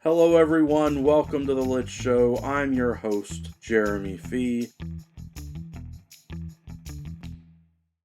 Hello, everyone. Welcome to The Lit Show. I'm your host, Jeremy Fee.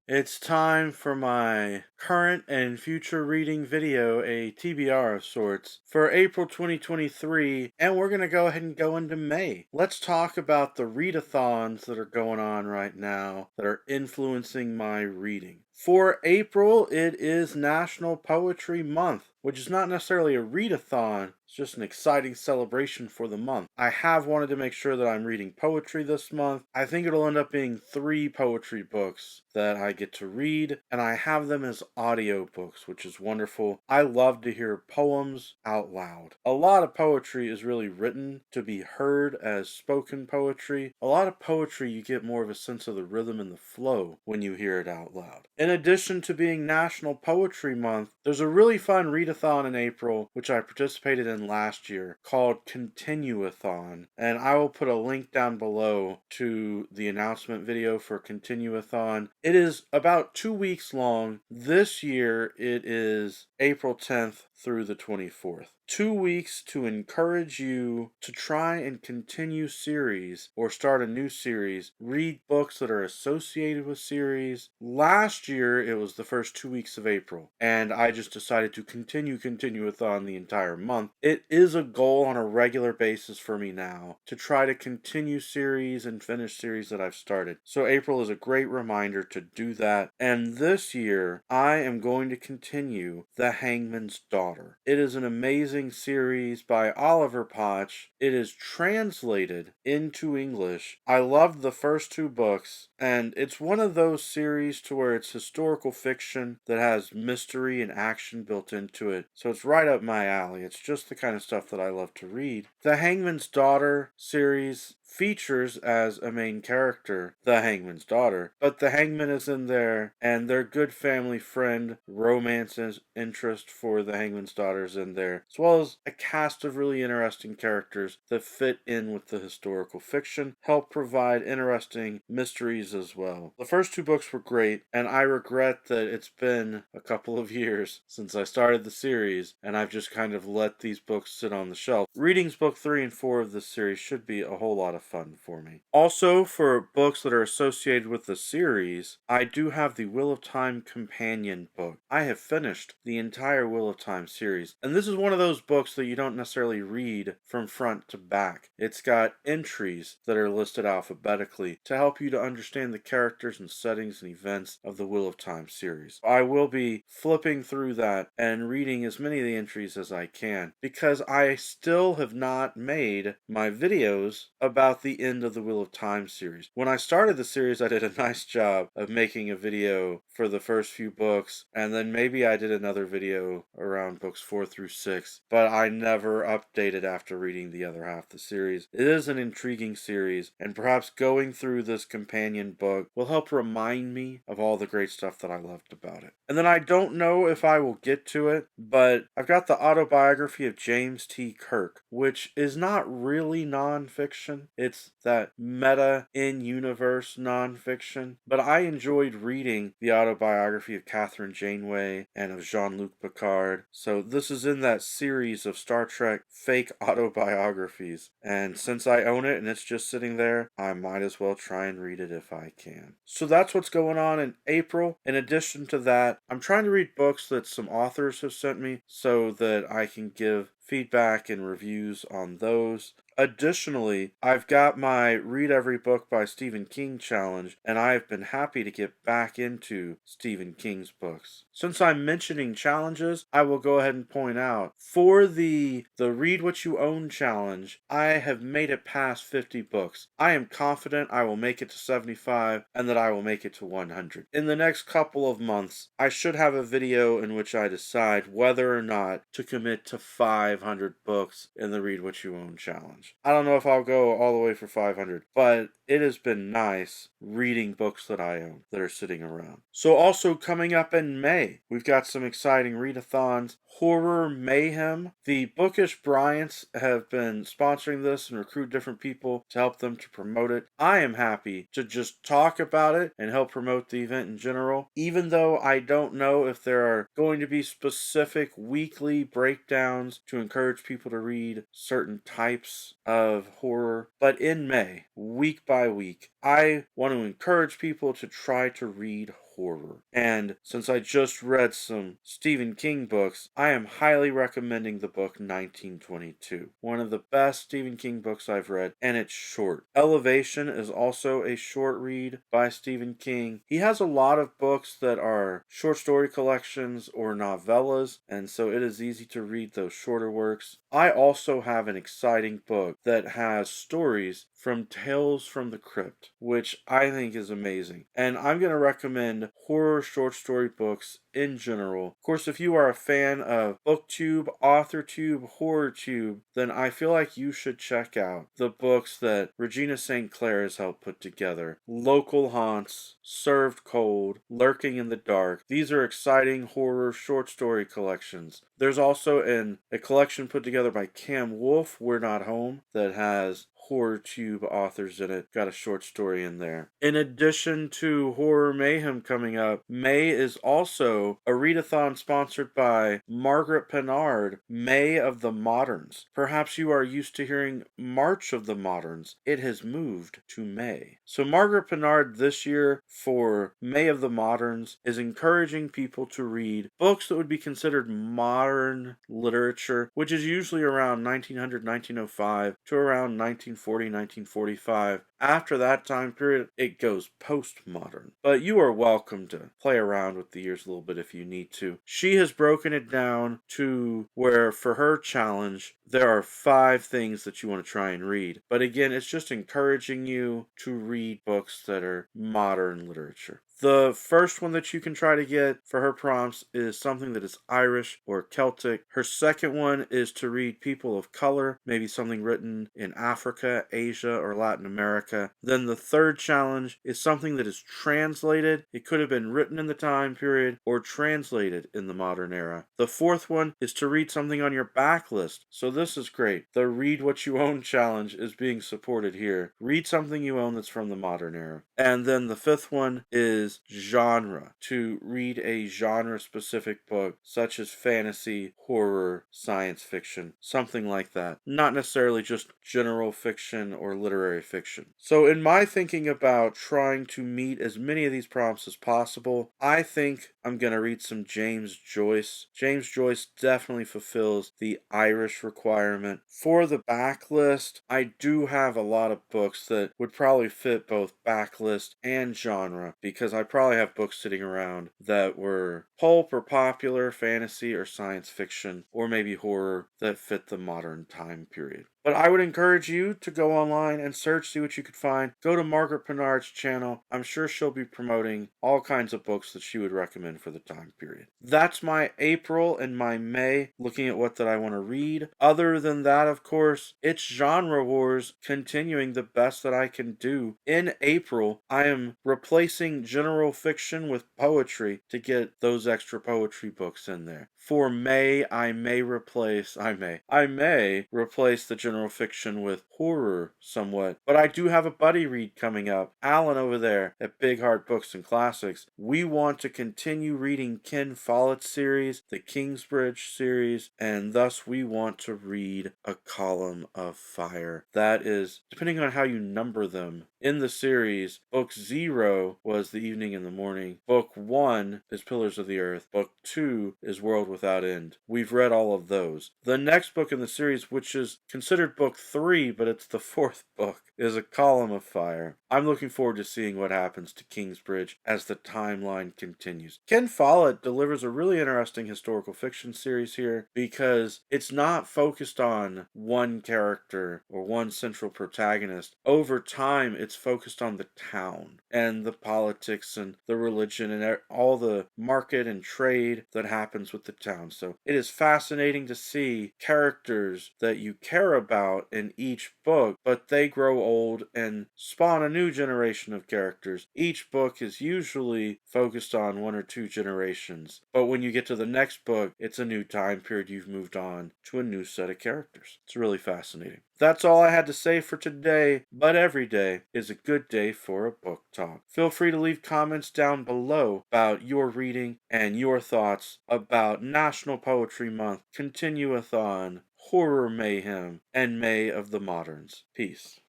It's time for my current and future reading video, a TBR of sorts, for April 2023, and we're going to go ahead and go into May. Let's talk about the readathons that are going on right now that are influencing my reading. For April, it is National Poetry Month, which is not necessarily a readathon, it's just an exciting celebration for the month. I have wanted to make sure that I'm reading poetry this month. I think it'll end up being 3 poetry books that I get to read, and I have them as audiobooks, which is wonderful. I love to hear poems out loud. A lot of poetry is really written to be heard as spoken poetry. A lot of poetry, you get more of a sense of the rhythm and the flow when you hear it out loud. In addition to being National Poetry Month, there's a really fun readathon in April, which I participated in last year, called Continue-A-Thon, and I will put a link down below to the announcement video for Continue-A-Thon. It is about 2 weeks long. This year it is April 10th through the 24th. 2 weeks to encourage you to try and continue series or start a new series. Read books that are associated with series. Last year it was the first 2 weeks of April, and I just decided to continue-a-thon the entire month. It is a goal on a regular basis for me now to try to continue series and finish series that I've started. So April is a great reminder to do that. And this year I am going to continue The Hangman's Daughter. It is an amazing series by Oliver Potch. It is translated into English. I loved the first 2 books, and it's one of those series to where it's historical fiction that has mystery and action built into it. So it's right up my alley. It's just the kind of stuff that I love to read. The Hangman's Daughter series features as a main character the Hangman's daughter, but the hangman is in there, and their good family friend romance interest for the Hangman's daughter is in there, as well as a cast of really interesting characters that fit in with the historical fiction, help provide interesting mysteries as well. The first 2 books were great, and I regret that it's been a couple of years since I started the series, and I've just kind of let these books sit on the shelf. Readings book 3 and 4 of this series should be a whole lot of fun for me. Also, for books that are associated with the series, I do have the Wheel of Time companion book. I have finished the entire Wheel of Time series, and this is one of those books that you don't necessarily read from front to back. It's got entries that are listed alphabetically to help you to understand the characters and settings and events of the Wheel of Time series. I will be flipping through that and reading as many of the entries as I can, because I still have not made my videos about the end of the Wheel of Time series. When I started the series, I did a nice job of making a video for the first few books, and then maybe I did another video around books 4 through 6, but I never updated after reading the other half of the series. It is an intriguing series, and perhaps going through this companion book will help remind me of all the great stuff that I loved about it. And then I don't know if I will get to it, but I've got the autobiography of James T. Kirk, which is not really nonfiction. It's that meta in-universe nonfiction. But I enjoyed reading the autobiography of Catherine Janeway and of Jean-Luc Picard. So this is in that series of Star Trek fake autobiographies. And since I own it and it's just sitting there, I might as well try and read it if I can. So that's what's going on in April. In addition to that, I'm trying to read books that some authors have sent me so that I can give feedback and reviews on those. Additionally, I've got my Read Every Book by Stephen King challenge, and I've been happy to get back into Stephen King's books. Since I'm mentioning challenges, I will go ahead and point out, for the Read What You Own challenge, I have made it past 50 books. I am confident I will make it to 75, and that I will make it to 100. In the next couple of months, I should have a video in which I decide whether or not to commit to 500 books in the Read What You Own challenge. I don't know if I'll go all the way for 500, but it has been nice reading books that I own that are sitting around. So also coming up in May, we've got some exciting readathons. Horror Mayhem. The Bookish Bryants have been sponsoring this and recruit different people to help them to promote it. I am happy to just talk about it and help promote the event in general, even though I don't know if there are going to be specific weekly breakdowns to encourage people to read certain types of horror. But in May, week by week, I want to encourage people to try to read horror. And since I just read some Stephen King books, I am highly recommending the book 1922. One of the best Stephen King books I've read, and it's short. Elevation is also a short read by Stephen King. He has a lot of books that are short story collections or novellas, and so it is easy to read those shorter works. I also have an exciting book that has stories from Tales from the Crypt, which I think is amazing. And I'm going to recommend horror short story books in general. Of course, if you are a fan of BookTube, AuthorTube, HorrorTube, then I feel like you should check out the books that Regina St. Clair has helped put together. Local Haunts, Served Cold, Lurking in the Dark. These are exciting horror short story collections. There's also a collection put together by Cam Wolfe, We're Not Home, that has HorrorTube authors in it. Got a short story in there. In addition to Horror Mayhem coming up, May is also a readathon sponsored by Margaret Pennard, May of the Moderns. Perhaps you are used to hearing March of the Moderns. It has moved to May. So Margaret Pennard this year for May of the Moderns is encouraging people to read books that would be considered modern literature, which is usually around 1900, 1905 to around 1940, 1945. After that time period, it goes postmodern. But you are welcome to play around with the years a little bit if you need to. She has broken it down to where, for her challenge, there are 5 things that you want to try and read. But again, it's just encouraging you to read books that are modern literature. The first one that you can try to get for her prompts is something that is Irish or Celtic. Her second one is to read people of color, maybe something written in Africa, Asia, or Latin America. Then the third challenge is something that is translated. It could have been written in the time period or translated in the modern era. The fourth one is to read something on your backlist. So this is great. The Read What You Own challenge is being supported here. Read something you own that's from the modern era. And then the fifth one is genre, to read a genre-specific book, such as fantasy, horror, science fiction, something like that. Not necessarily just general fiction or literary fiction. So in my thinking about trying to meet as many of these prompts as possible, I think I'm going to read some James Joyce. James Joyce definitely fulfills the Irish requirement. For the backlist, I do have a lot of books that would probably fit both backlist and genre, because I probably have books sitting around that were pulp or popular, fantasy or science fiction, or maybe horror that fit the modern time period. But I would encourage you to go online and search, see what you could find. Go to Margaret Pennard's channel. I'm sure she'll be promoting all kinds of books that she would recommend for the time period. That's my April and my May, looking at what that I want to read. Other than that, of course, it's Genre Wars continuing the best that I can do. In April, I am replacing general fiction with poetry to get those extra poetry books in there. For May, I may replace the general fiction with horror somewhat. But I do have a buddy read coming up. Alan over there at Big Heart Books and Classics. We want to continue reading Ken Follett's series, the Kingsbridge series, and thus we want to read A Column of Fire. That is, depending on how you number them, in the series, book 0 was The Evening and the Morning. Book 1 is Pillars of the Earth. Book 2 is World Without End. We've read all of those. The next book in the series, which is considered book 3, but it's the 4th book, is A Column of Fire. I'm looking forward to seeing what happens to Kingsbridge as the timeline continues. Ken Follett delivers a really interesting historical fiction series here, because it's not focused on one character or one central protagonist. Over time, it's focused on the town and the politics and the religion and all the market and trade that happens with the town. So it is fascinating to see characters that you care about in each book, but they grow old and spawn a new generation of characters. Each book is usually focused on 1 or 2 generations, but when you get to the next book, it's a new time period. You've moved on to a new set of characters. It's really fascinating. That's all I had to say for today, but every day is a good day for a book talk. Feel free to leave comments down below about your reading and your thoughts about National Poetry Month, Continue-A-Thon, horror mayhem, and May of the moderns. Peace.